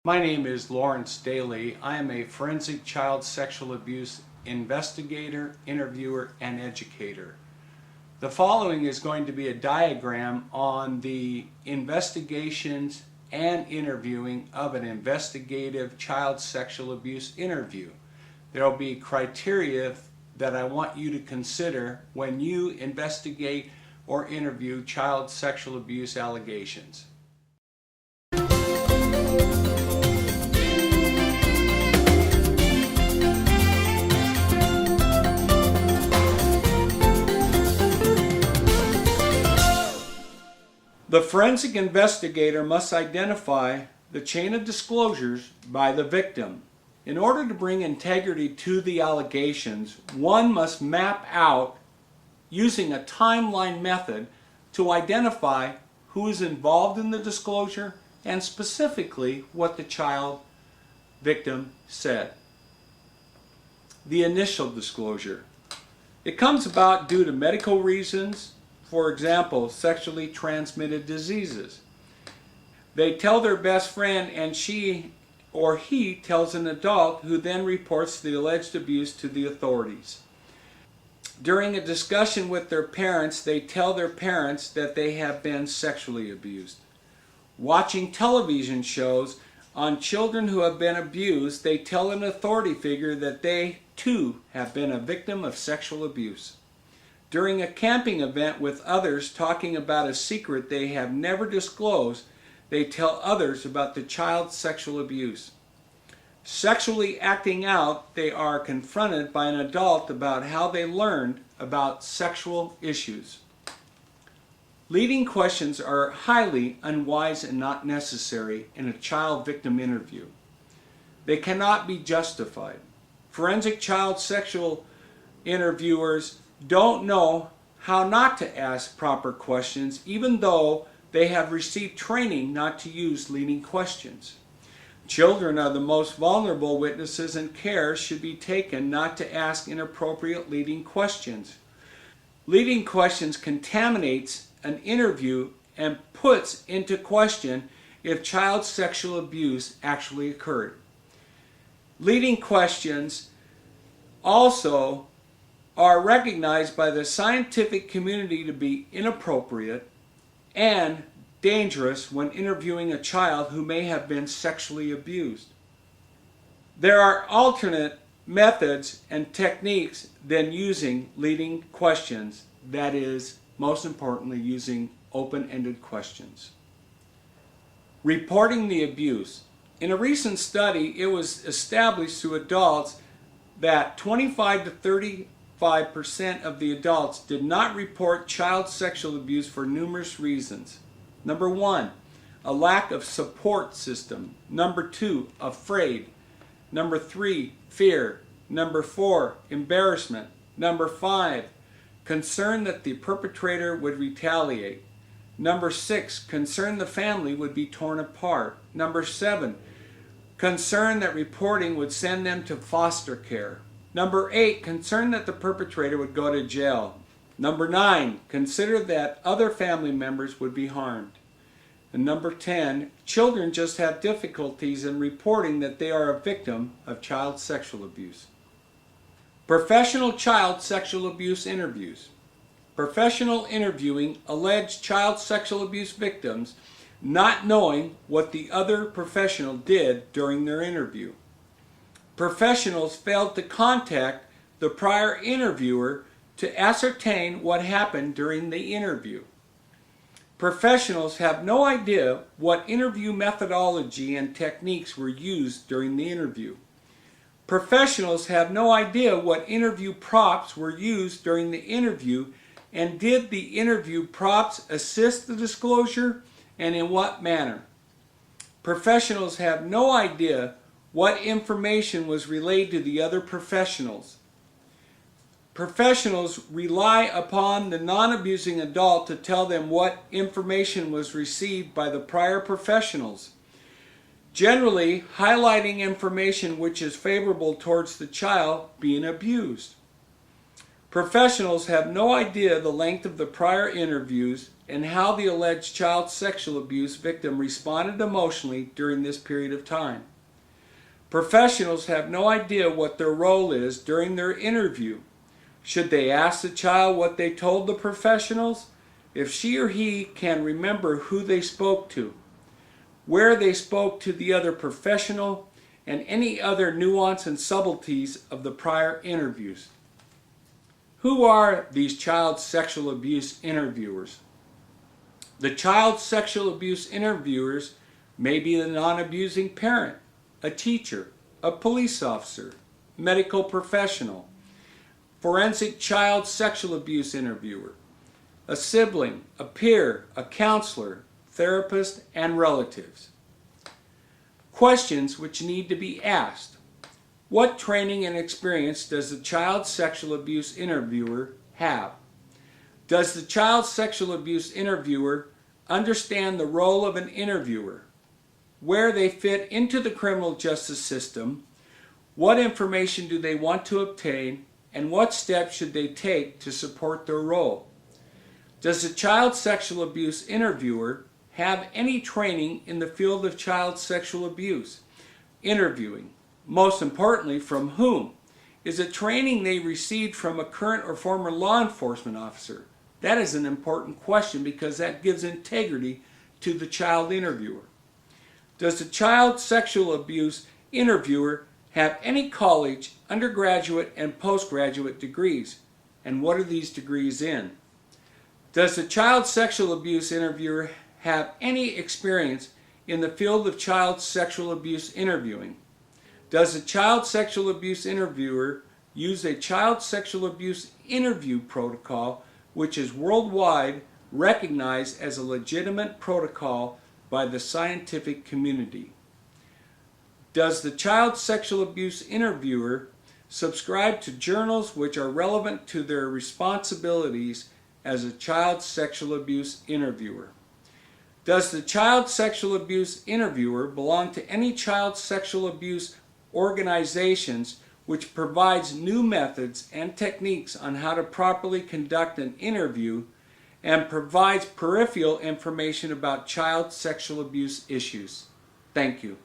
My name is Lawrence Daly. I am a forensic child sexual abuse investigator, interviewer, and educator. The following is going to be a diagram on the investigations and interviewing of an investigative child sexual abuse interview. There will be criteria that I want you to consider when you investigate or interview child sexual abuse allegations. The forensic investigator must identify the chain of disclosures by the victim. In order to bring integrity to the allegations, one must map out, using a timeline method, to identify who is involved in the disclosure and specifically what the child victim said. The initial disclosure. It comes about due to medical reasons. For example, sexually transmitted diseases. They tell their best friend and she or he tells an adult who then reports the alleged abuse to the authorities. During a discussion with their parents, they tell their parents that they have been sexually abused. Watching television shows on children who have been abused, they tell an authority figure that they too have been a victim of sexual abuse. During a camping event with others talking about a secret they have never disclosed, they tell others about the child's sexual abuse. Sexually acting out, they are confronted by an adult about how they learned about sexual issues. Leading questions are highly unwise and not necessary in a child victim interview. They cannot be justified. Forensic child sexual interviewers don't know how not to ask proper questions, even though they have received training not to use leading questions. Children are the most vulnerable witnesses, and care should be taken not to ask inappropriate leading questions. Leading questions contaminates an interview and puts into question if child sexual abuse actually occurred. Leading questions also are recognized by the scientific community to be inappropriate and dangerous when interviewing a child who may have been sexually abused. There are alternate methods and techniques than using leading questions, that is, most importantly, using open-ended questions. Reporting the abuse. In a recent study, it was established through adults that 25 to 35% of the adults did not report child sexual abuse for numerous reasons. Number 1, a lack of support system. Number 2, afraid. Number 3, fear. Number 4, embarrassment. Number 5, concern that the perpetrator would retaliate. Number 6, concern the family would be torn apart. Number 7, concern that reporting would send them to foster care. Number 8, concern that the perpetrator would go to jail. Number 9, consider that other family members would be harmed. And number 10, children just have difficulties in reporting that they are a victim of child sexual abuse. Professional child sexual abuse interviews. Professional interviewing alleged child sexual abuse victims not knowing what the other professional did during their interview. Professionals failed to contact the prior interviewer to ascertain what happened during the interview. Professionals have no idea what interview methodology and techniques were used during the interview. Professionals have no idea what interview props were used during the interview, and did the interview props assist the disclosure, and in what manner. Professionals have no idea what information was relayed to the other professionals. Professionals rely upon the non-abusing adult to tell them what information was received by the prior professionals, generally highlighting information which is favorable towards the child being abused. Professionals have no idea the length of the prior interviews and how the alleged child sexual abuse victim responded emotionally during this period of time. Professionals have no idea what their role is during their interview. Should they ask the child what they told the professionals? If she or he can remember who they spoke to, where they spoke to the other professional, and any other nuance and subtleties of the prior interviews. Who are these child sexual abuse interviewers? The child sexual abuse interviewers may be the non-abusing parent, a teacher, a police officer, medical professional, forensic child sexual abuse interviewer, a sibling, a peer, a counselor, therapist, and relatives. Questions which need to be asked. What training and experience does the child sexual abuse interviewer have? Does the child sexual abuse interviewer understand the role of an interviewer? Where they fit into the criminal justice system? What information do they want to obtain? And what steps should they take to support their role? Does the child sexual abuse interviewer have any training in the field of child sexual abuse? Interviewing. Most importantly, from whom? Is it training they received from a current or former law enforcement officer? That is an important question because that gives integrity to the child interviewer. Does the child sexual abuse interviewer have any college, undergraduate, and postgraduate degrees? And what are these degrees in? Does the child sexual abuse interviewer have any experience in the field of child sexual abuse interviewing? Does the child sexual abuse interviewer use a child sexual abuse interview protocol which is worldwide recognized as a legitimate protocol by the scientific community? Does the child sexual abuse interviewer subscribe to journals which are relevant to their responsibilities as a child sexual abuse interviewer? Does the child sexual abuse interviewer belong to any child sexual abuse organizations which provides new methods and techniques on how to properly conduct an interview and provides peripheral information about child sexual abuse issues? Thank you.